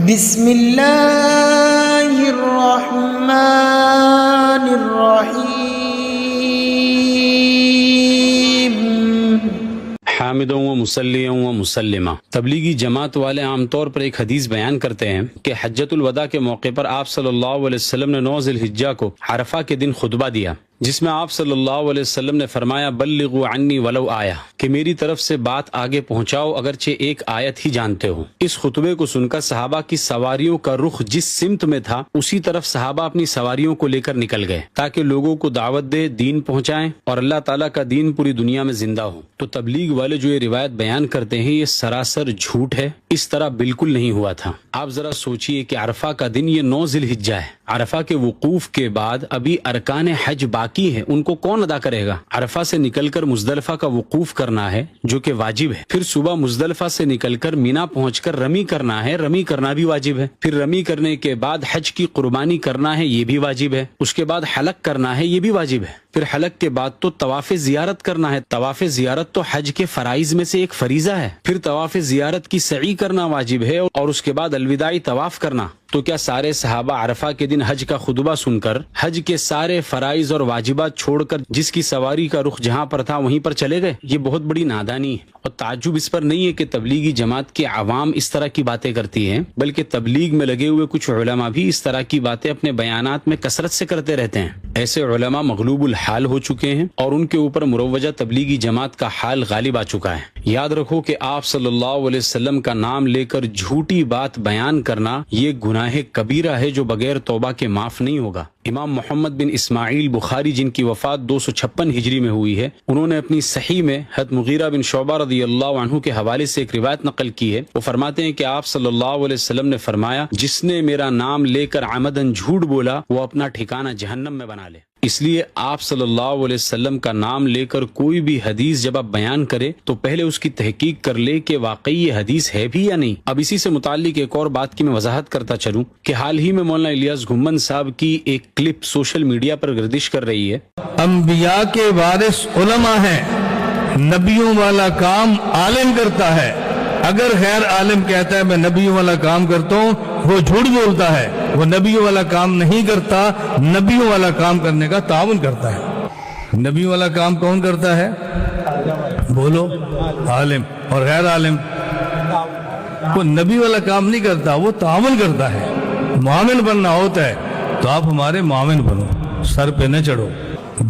بسم اللہ الرحمن الرحیم۔ حامدوں و مسلیوں و مسلمہ۔ تبلیغی جماعت والے عام طور پر ایک حدیث بیان کرتے ہیں کہ حجۃ الوداع کے موقع پر آپ صلی اللہ علیہ وسلم نے 9 ذی الحجہ کو عرفہ کے دن خطبہ دیا، جس میں آپ صلی اللہ علیہ وسلم نے فرمایا بلغوا عنی ولو آیہ، کہ میری طرف سے بات آگے پہنچاؤ اگرچہ ایک آیت ہی جانتے ہو۔ اس خطبے کو سن کر صحابہ کی سواریوں کا رخ جس سمت میں تھا اسی طرف صحابہ اپنی سواریوں کو لے کر نکل گئے تاکہ لوگوں کو دعوت دے، دین پہنچائیں اور اللہ تعالیٰ کا دین پوری دنیا میں زندہ ہو۔ تو تبلیغ والے جو یہ روایت بیان کرتے ہیں یہ سراسر جھوٹ ہے، اس طرح بالکل نہیں ہوا تھا۔ آپ ذرا سوچئے کہ عرفہ کا دن یہ 9 ذی الحجہ ہے، عرفہ کے وقوف کے بعد ابھی ارکان حج باقی ہیں، ان کو کون ادا کرے گا؟ عرفہ سے نکل کر مزدلفہ کا وقوف کرنا ہے جو کہ واجب ہے، پھر صبح مزدلفہ سے نکل کر مینا پہنچ کر رمی کرنا ہے، رمی کرنا بھی واجب ہے، پھر رمی کرنے کے بعد حج کی قربانی کرنا ہے، یہ بھی واجب ہے، اس کے بعد حلق کرنا ہے، یہ بھی واجب ہے، پھر حلق کے بعد تو طواف زیارت کرنا ہے، طواف زیارت تو حج کے فرائض میں سے ایک فریضہ ہے، پھر طواف زیارت کی سعی کرنا واجب ہے اور اس کے بعد الوداعی طواف کرنا۔ تو کیا سارے صحابہ عرفہ کے دن حج کا خطبہ سن کر حج کے سارے فرائض اور واجبات چھوڑ کر جس کی سواری کا رخ جہاں پر تھا وہیں پر چلے گئے؟ یہ بہت بڑی نادانی ہے، اور تعجب اس پر نہیں ہے کہ تبلیغی جماعت کے عوام اس طرح کی باتیں کرتی ہیں، بلکہ تبلیغ میں لگے ہوئے کچھ علماء بھی اس طرح کی باتیں اپنے بیانات میں کثرت سے کرتے رہتے ہیں۔ ایسے علماء مغلوب الحال ہو چکے ہیں اور ان کے اوپر مروجہ تبلیغی جماعت کا حال غالب آ چکا ہے۔ یاد رکھو کہ آپ صلی اللہ علیہ وسلم کا نام لے کر جھوٹی بات بیان کرنا یہ گناہ کبیرہ ہے جو بغیر توبہ کے معاف نہیں ہوگا۔ امام محمد بن اسماعیل بخاری جن کی وفات 256 ہجری میں ہوئی ہے، انہوں نے اپنی صحیح میں حضرت مغیرہ بن شعبہ رضی اللہ عنہ کے حوالے سے ایک روایت نقل کی ہے۔ وہ فرماتے ہیں کہ آپ صلی اللہ علیہ وسلم نے فرمایا جس نے میرا نام لے کر عمدن جھوٹ بولا وہ اپنا ٹھکانہ جہنم میں بنا لے۔ اس لیے آپ صلی اللہ علیہ وسلم کا نام لے کر کوئی بھی حدیث جب آپ بیان کرے تو پہلے اس کی تحقیق کر لے کہ واقعی یہ حدیث ہے بھی یا نہیں۔ اب اسی سے متعلق ایک اور بات کی میں وضاحت کرتا چلوں کہ حال ہی میں مولانا الیاس گھمن صاحب کی ایک کلپ سوشل میڈیا پر گردش کر رہی ہے۔ انبیاء کے وارث علماء ہیں، نبیوں والا کام عالم کرتا ہے۔ اگر غیر عالم کہتا ہے میں نبیوں والا کام کرتا ہوں وہ جھوٹ بولتا ہے، وہ نبیوں والا کام نہیں کرتا، نبیوں والا کام کرنے کا تعاون کرتا ہے۔ نبیوں والا کام کون کرتا ہے؟ بولو، عالم۔ اور غیر عالم وہ نبی والا کام نہیں کرتا، وہ تعاون کرتا ہے۔ معاون بننا ہوتا ہے تو آپ ہمارے معاون بنو، سر پہ نہ چڑھو۔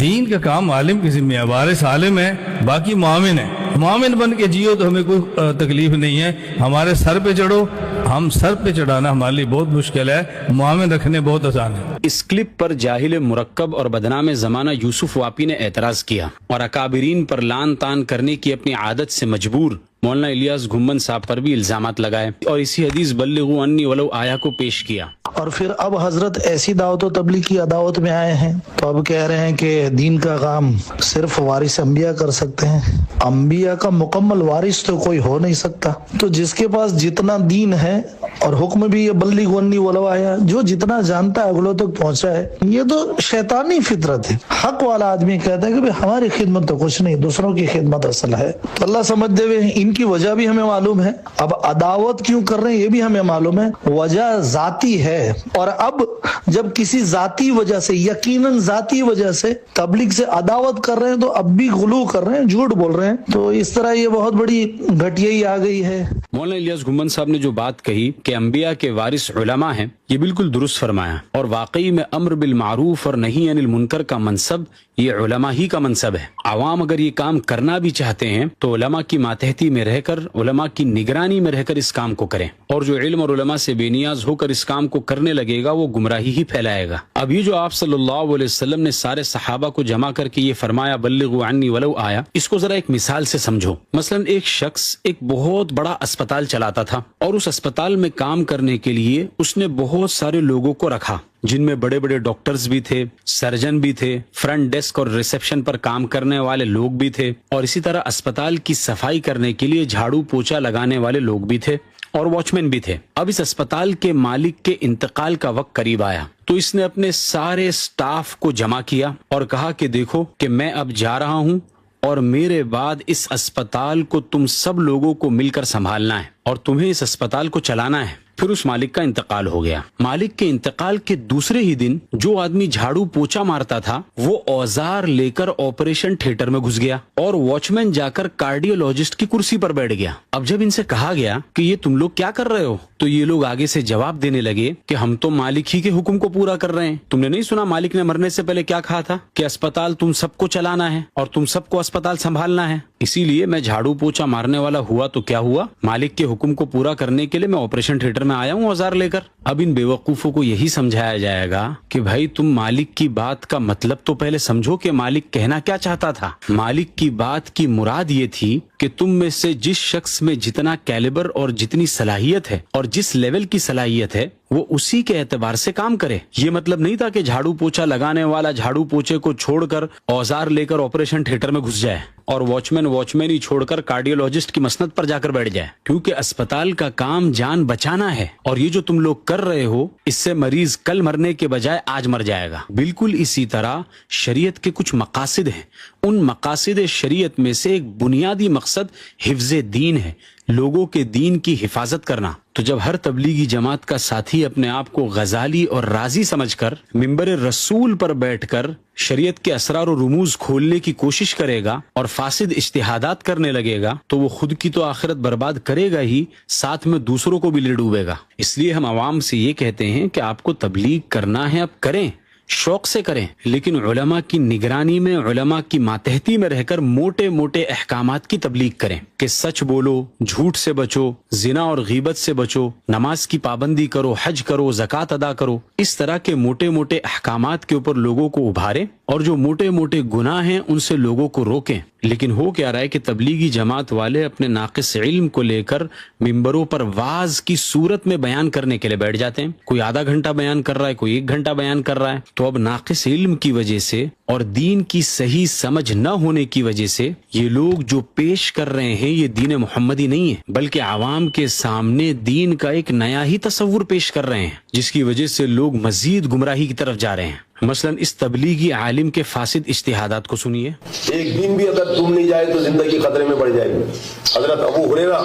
دین کا کام عالم کی ذمہ ہے، وارث عالم ہے، باقی معاون ہے۔ معاون بن کے جیو تو ہمیں کوئی تکلیف نہیں ہے، ہمارے سر پہ چڑھو۔ ہم سر پہ چڑھانا ہمارے لیے بہت مشکل ہے، معاون رکھنے بہت آسان ہے۔ اس کلپ پر جاہل مرکب اور بدنام زمانہ یوسف واپی نے اعتراض کیا اور اکابرین پر لان تان کرنے کی اپنی عادت سے مجبور مولانا الیاس گھمن صاحب پر بھی الزامات لگائے اور اسی حدیث بلغوا عنی ولو آیہ کو پیش کیا۔ اور پھر اب حضرت ایسی دعوت و تبلیغ کی عداوت میں آئے ہیں تو اب کہہ رہے ہیں کہ دین کا کام صرف وارث انبیاء کر سکتے ہیں۔ انبیاء کا مکمل وارث تو کوئی ہو نہیں سکتا، تو جس کے پاس جتنا دین ہے اور حکم بھی یہ بلغوا عنی ولو آیہ، جو جتنا جانتا ہے اگلوں تک پہنچا ہے، یہ تو شیطانی فطرت ہے۔ حق والا آدمی کہتا ہے کہ ہماری خدمت تو کچھ نہیں، دوسروں کی خدمت اصل ہے۔ تو اللہ سمجھ دے ہوئے ان کی وجہ بھی ہمیں معلوم ہے، اب عداوت کیوں کر رہے ہیں یہ بھی ہمیں معلوم ہے، وجہ ذاتی ہے۔ اور اب جب کسی ذاتی وجہ سے، یقیناً ذاتی وجہ سے تبلیغ سے عداوت کر رہے ہیں تو اب بھی غلو کر رہے ہیں، جھوٹ بول رہے ہیں، تو اس طرح یہ بہت بڑی گھٹیائی آ گئی ہے۔ مولانا الیاس گھمن صاحب نے جو بات کہی کہ انبیاء کے وارث علماء ہیں یہ بالکل درست فرمایا، اور واقعی میں امر بالمعروف اور نہی عن المنکر کا منصب یہ علماء ہی کا منصب ہے۔ عوام اگر یہ کام کرنا بھی چاہتے ہیں تو علماء کی ماتحتی میں رہ کر، علماء کی نگرانی میں رہ کر اس کام کو کریں، اور جو علم اور علماء سے بے نیاز ہو کر اس کام کو کرنے لگے گا وہ گمراہی ہی پھیلائے گا۔ اب یہ جو آپ صلی اللہ علیہ وسلم نے سارے صحابہ کو جمع کر کے یہ فرمایا بلغوا عنی ولو آیہ، اس کو ذرا ایک مثال سے سمجھو۔ مثلا ایک شخص ایک بہت بڑا اسپتال چلاتا تھا اور اس اسپتال میں کام کرنے کے لیے اس نے بہت سارے لوگوں کو رکھا، جن میں بڑے بڑے ڈاکٹرز بھی تھے، سرجن بھی تھے، فرنٹ ڈیسک اور ریسیپشن پر کام کرنے والے لوگ بھی تھے، اور اسی طرح اسپتال کی صفائی کرنے کے لیے جھاڑو پوچھا لگانے والے لوگ بھی تھے اور واچ مین بھی تھے۔ اب اس اسپتال کے مالک کے انتقال کا وقت قریب آیا تو اس نے اپنے سارے سٹاف کو جمع کیا اور کہا کہ دیکھو کہ میں اب جا رہا ہوں اور میرے بعد اس اسپتال کو تم سب لوگوں کو مل کر سنبھالنا ہے اور تمہیں اس اسپتال کو چلانا ہے۔ پھر اس مالک کا انتقال ہو گیا. مالک کے انتقال کے دوسرے ہی دن جو آدمی جھاڑو پوچا مارتا تھا وہ اوزار لے کر آپریشن تھیٹر میں گھس گیا اور واچ مین جا کر کارڈیولوجسٹ کی کرسی پر بیٹھ گیا. اب جب ان سے کہا گیا کہ یہ تم لوگ کیا کر رہے ہو تو یہ لوگ آگے سے جواب دینے لگے کہ ہم تو مالک ہی کے حکم کو پورا کر رہے ہیں. تم نے نہیں سنا مالک نے مرنے سے پہلے کیا کہا تھا کہ اسپتال تم سب کو چلانا ہے اور تم سب کو اسپتال سنبھالنا ہے. اسی لیے میں جھاڑو پوچا مارنے والا ہوا تو کیا ہوا, مالک کے حکم کو پورا کرنے کے لیے میں آپریشن تھیٹر میں آیا ہوں اوزار لے کر. اب ان بیوقوفوں کو یہی سمجھایا جائے گا کہ بھائی تم مالک کی بات کا مطلب تو پہلے سمجھو کہ مالک کہنا کیا چاہتا تھا. مالک کی بات کی مراد یہ تھی کہ تم میں سے جس شخص میں جتنا کیلیبر اور جتنی صلاحیت ہے اور جس لیول کی صلاحیت ہے وہ اسی کے اعتبار سے کام کرے. یہ مطلب نہیں تھا کہ جھاڑو پوچا لگانے والا جھاڑو پوچے کو چھوڑ کر اوزار لے کر آپریشن تھیٹر میں گھس جائے اور واچ مین ہی چھوڑ کر کارڈیولوجسٹ کی مسند پر جا کر بیٹھ جائے, کیونکہ اسپتال کا کام جان بچانا ہے اور یہ جو تم لوگ کر رہے ہو اس سے مریض کل مرنے کے بجائے آج مر جائے گا. بالکل اسی طرح شریعت کے کچھ مقاصد ہیں. ان مقاصد شریعت میں سے ایک بنیادی مقصد حفظ دین ہے, لوگوں کے دین کی حفاظت کرنا. تو جب ہر تبلیغی جماعت کا ساتھی اپنے آپ کو غزالی اور رازی سمجھ کر ممبر رسول پر بیٹھ کر شریعت کے اسرار و رموز کھولنے کی کوشش کرے گا اور فاسد اجتہادات کرنے لگے گا تو وہ خود کی تو آخرت برباد کرے گا ہی, ساتھ میں دوسروں کو بھی لے ڈوبے گا. اس لیے ہم عوام سے یہ کہتے ہیں کہ آپ کو تبلیغ کرنا ہے اب کریں, شوق سے کریں, لیکن علماء کی نگرانی میں علماء کی ماتحتی میں رہ کر موٹے موٹے احکامات کی تبلیغ کریں کہ سچ بولو, جھوٹ سے بچو, زنا اور غیبت سے بچو, نماز کی پابندی کرو, حج کرو, زکوٰۃ ادا کرو. اس طرح کے موٹے موٹے احکامات کے اوپر لوگوں کو ابھاریں اور جو موٹے موٹے گناہ ہیں ان سے لوگوں کو روکیں. لیکن ہو کیا رہا ہے کہ تبلیغی جماعت والے اپنے ناقص علم کو لے کر ممبروں پر واعظ کی صورت میں بیان کرنے کے لیے بیٹھ جاتے ہیں. کوئی آدھا گھنٹہ بیان کر رہا ہے, کوئی 1 گھنٹہ بیان کر رہا ہے. تو اب ناقص علم کی وجہ سے اور دین کی صحیح سمجھ نہ ہونے کی وجہ سے یہ لوگ جو پیش کر رہے ہیں یہ دین محمدی نہیں ہے, بلکہ عوام کے سامنے دین کا ایک نیا ہی تصور پیش کر رہے ہیں, جس کی وجہ سے لوگ مزید گمراہی کی طرف جا رہے ہیں. مثلا اس تبلیغی عالم کے فاسد اجتہادات کو سنیے. ایک دن بھی اگر تم نہیں جائے تو زندگی خطرے میں پڑ جائے گی. حضرت ابو ہریرہ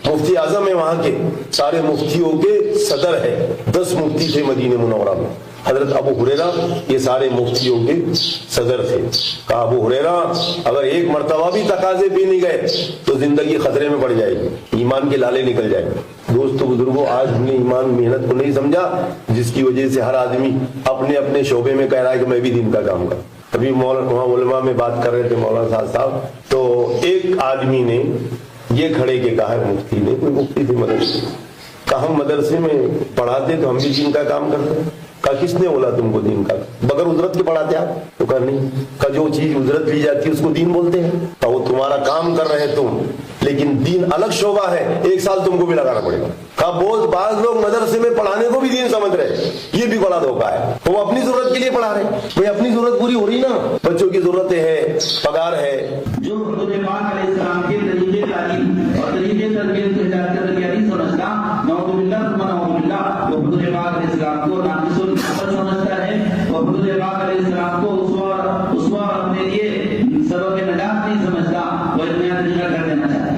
مفتی اعظم ہے, وہاں کے سارے مفتیوں کے صدر ہے. 10 مفتی تھے مدینہ منورہ میں. حضرت ابو ہریرہ یہ سارے مفتیوں کے صدر تھے. کہا ابو ہریرہ اگر ایک مرتبہ بھی تقاضے پہ نہیں گئے تو زندگی خطرے میں پڑ جائے گی, ایمان کے لالے نکل جائے گا. دوستو بزرگوں, آج ہم نے ایمان محنت کو نہیں سمجھا, جس کی وجہ سے ہر آدمی اپنے اپنے شعبے میں کہہ رہا ہے کہ میں بھی دین کا کام کروں. ابھی وہاں علماء میں بات کر رہے تھے مولانا صاحب, تو ایک آدمی نے یہ کھڑے کے کہا, مفتی نے, کوئی مفتی تھے مدرسے, کہا ہم مدرسے میں پڑھاتے تو ہم بھی دین کا کام کرتے. کہا کس نے بولا تم کو دین کا, بغیر اجرت کے پڑھاتے آپ؟ تو کہا نہیں. کہا جو چیز اجرت لی جاتی ہے اس کو دین بولتے ہیں. کہا وہ تمہارا کام کر رہے تم, لیکن دین الگ شعبہ ہے, 1 سال تم کو بھی لگانا پڑے گا. کہا بہت بعض لوگ مدرسے میں پڑھانے کو بھی دین سمجھ رہے, یہ بھی بڑا دھوکہ ہے. وہ اپنی ضرورت کے لیے پڑھا رہے, بھائی اپنی ضرورت پوری ہو رہی نا, بچوں کی ضرورتیں ہے, پگار ہے. جو حضور پاک علیہ السلام کے طریقے تعلیم اور طریقے تربیت کو ہدایت کر کے نہیں سمجھتا, نعوذ باللہ ثم نعوذ باللہ, وہ حضور پاک علیہ السلام کو ناقص العقل سمجھتا ہے, وہ حضور پاک علیہ السلام کو اسوہ اپنے لیے سبب نجات نہیں سمجھتا, وہ ایک نیا طریقہ کر دینا چاہتا ہے.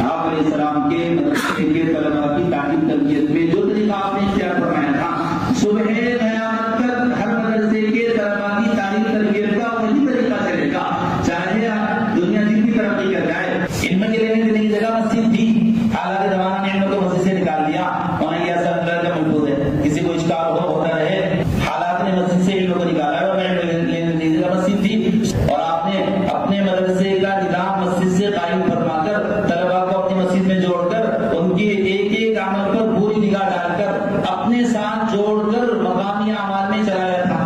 آپ علیہ السلام کے مدرسے کے طلباء کی تعلیم تربیت میں جو طریقہ آپ نے اختیار فرمایا تھا, صبح قیامت تک ہر مدرسے کے طلباء کی تعلیم تربیت کا وہی طریقہ چلے گا, چاہے دنیا جتنی ترقی کر جائے. ان میں رہنے کی نئی جگہ مسجد تھی, حالات زمانہ نے ان کو مسجد سے نکال دیا, وہاں یہ اثر اللہ کا محفوظ ہے, کسی کو اشکال ہوتا رہے, حالات نے مسجد سے ان لوگوں کو نکالا ہے, اور نئی جگہ مسجد تھی, اور آپ نے اپنے مدرسے کا نظام مسجد سے قائم فرما کر طلباء کو اپنی مسجد میں جوڑ کر ان کی ایک ایک عمل پر پوری نگاہ ڈال کر اپنے ساتھ جوڑ کر مقامی اعمال میں چلایا تھا,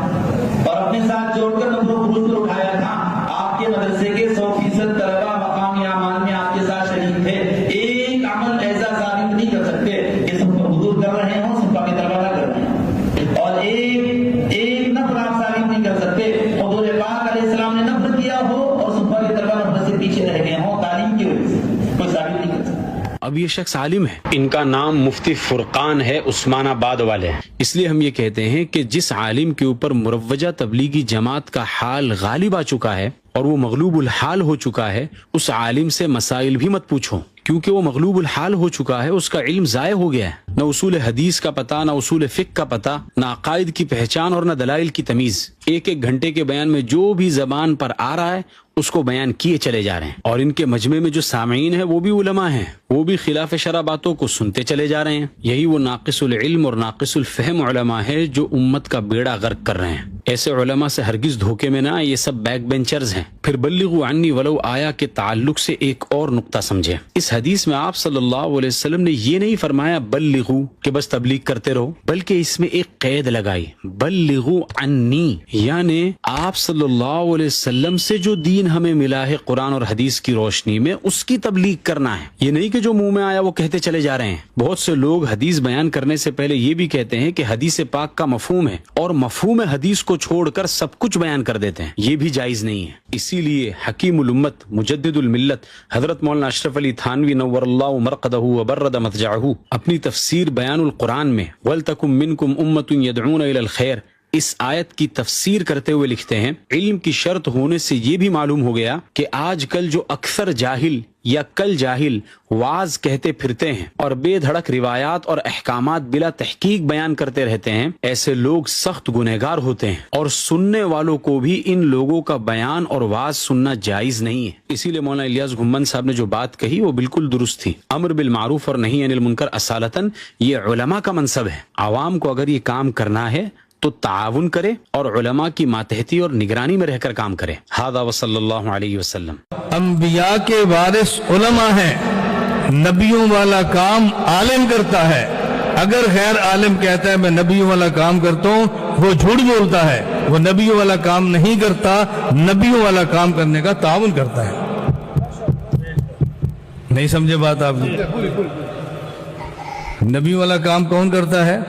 اور اپنے ساتھ جوڑ کر نمبر عروج پر اٹھایا تھا. آپ کے مدرسے کے 100% طلباء مقامی اعمال میں آپ کے ساتھ شریک تھے. ایک عمل ایسا ثابت نہیں کر سکتے کہ سب حضور کر رہے ہوں, سب کے طلباء نہ کر رہے ہیں, اور ایک نفر آپ ثابت نہیں کر سکتے حضور پاک علیہ السلام نے نفر کیا ہو اور سب کے طلباء نفر سے پیچھے رہ گئے ہوں تعلیم کی وجہ سے, کوئی ثابت نہیں کر سکتا. اب یہ شخص عالم ہے, ان کا نام مفتی فرقان ہے, عثمان آباد والے ہیں. اس لیے ہم یہ کہتے ہیں کہ جس عالم کے اوپر مروجہ تبلیغی جماعت کا حال غالب آ چکا ہے اور وہ مغلوب الحال ہو چکا ہے, اس عالم سے مسائل بھی مت پوچھو, کیونکہ وہ مغلوب الحال ہو چکا ہے، اس کا علم ضائع ہو گیا ہے، نہ اصول حدیث کا پتہ، نہ اصول فقہ کا پتہ، نہ عقائد کی پہچان اور نہ دلائل کی تمیز۔ ایک ایک گھنٹے کے بیان میں جو بھی زبان پر آ رہا ہے اس کو بیان کیے چلے جا رہے ہیں، اور ان کے مجمع میں جو سامعین ہیں وہ بھی علماء ہیں، وہ بھی خلاف شرع باتوں کو سنتے چلے جا رہے ہیں۔ یہی وہ ناقص العلم اور ناقص الفہم علماء ہے جو امت کا بیڑا غرق کر رہے ہیں۔ ایسے علماء سے ہرگز دھوکے میں نہ آئے، یہ سب بیک بینچرز ہیں۔ پھر بلغوا عنی ولو آیا کے تعلق سے ایک اور نقطہ سمجھے۔ اس حدیث میں آپ صلی اللہ علیہ وسلم نے یہ نہیں فرمایا بلغو کہ بس تبلیغ کرتے رہو، بلکہ اس میں ایک قید لگائی، بلغوا عنی، یعنی آپ صلی اللہ علیہ وسلم سے جو دین ہمیں ملا ہے قرآن اور حدیث کی روشنی میں، اس کی تبلیغ کرنا ہے۔ یہ نہیں کہ جو منہ میں آیا وہ کہتے چلے جا رہے ہیں۔ بہت سے لوگ حدیث بیان کرنے سے پہلے یہ بھی کہتے ہیں کہ حدیث پاک کا مفہوم ہے، اور مفہوم حدیث کو چھوڑ کر سب کچھ بیان کر دیتے ہیں، یہ بھی جائز نہیں ہے۔ اسی لیے حکیم الامت مجدد الملت حضرت مولانا اشرف علی تھانوی نور اللہ مرقدہ وبرد مضجعہ اپنی تفسیر بیان القرآن میں وَلْتَكُمْ مِنْكُمْ أُمَّةٌ يَدْعُونَ إِلَى الْخَيْرِ اس آیت کی تفسیر کرتے ہوئے لکھتے ہیں، علم کی شرط ہونے سے یہ بھی معلوم ہو گیا کہ آج کل جو اکثر جاہل یا کل جاہل واز کہتے پھرتے ہیں اور بے دھڑک روایات اور احکامات بلا تحقیق بیان کرتے رہتے ہیں، ایسے لوگ سخت گنہگار ہوتے ہیں، اور سننے والوں کو بھی ان لوگوں کا بیان اور واز سننا جائز نہیں ہے۔ اسی لیے مولانا الیاس گھمن صاحب نے جو بات کہی وہ بالکل درست تھی۔ امر بالمعروف اور نہی عن المنکر اصالتاً یہ علماء کا منصب ہے۔ عوام کو اگر یہ کام کرنا ہے تو تعاون کرے اور علماء کی ماتحتی اور نگرانی میں رہ کر کام کرے۔ ھذا وصلی اللہ علیہ وسلم۔ انبیاء کے وارث علماء ہیں، نبیوں والا کام عالم کرتا ہے۔ اگر غیر عالم کہتا ہے میں نبیوں والا کام کرتا ہوں، وہ جھوٹ بولتا ہے، وہ نبیوں والا کام نہیں کرتا، نبیوں والا کام کرنے کا تعاون کرتا ہے۔ نہیں سمجھے بات آپ نے؟ نبیوں والا کام کون کرتا ہے؟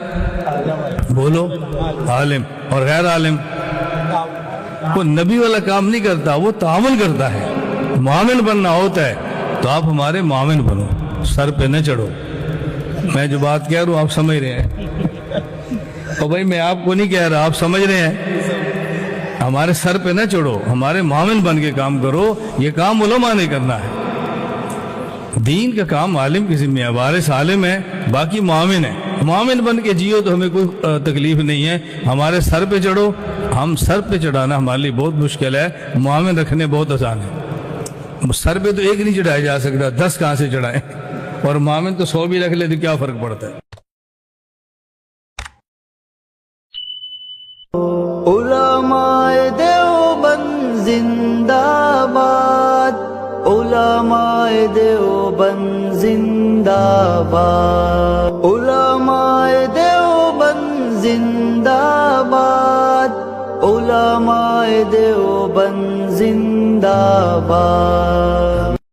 بولو، عالم۔ اور غیر عالم وہ نبی والا کام نہیں کرتا، وہ تعاون کرتا ہے۔ معاون بننا ہوتا ہے تو آپ ہمارے معاون بنو، سر پہ نہ چڑھو۔ میں جو بات کہہ رہا ہوں آپ سمجھ رہے ہیں؟ اور بھائی میں آپ کو نہیں کہہ رہا، آپ سمجھ رہے ہیں؟ ہمارے سر پہ نہ چڑھو، ہمارے معاون بن کے کام کرو۔ یہ کام علماء نے کرنا ہے۔ دین کا کام عالم کی ذمہ ہے، وارث عالم ہے، باقی معاون ہے۔ معاون بن کے جیو تو ہمیں کوئی تکلیف نہیں ہے۔ ہمارے سر پہ چڑھو، ہم سر پہ چڑھانا ہمارے لیے بہت مشکل ہے، معاون رکھنے بہت آسان ہے۔ سر پہ تو ایک نہیں چڑھایا جا سکتا، 10 کہاں سے چڑھائیں؟ اور معاون تو 100 بھی رکھ لے تو کیا فرق پڑتا ہے؟ علماء دیوبند زندہ باد، علماء دیوبند زندہ باد، علماء دیوبند زندہ باد، علماء دیوبند زندہ باد۔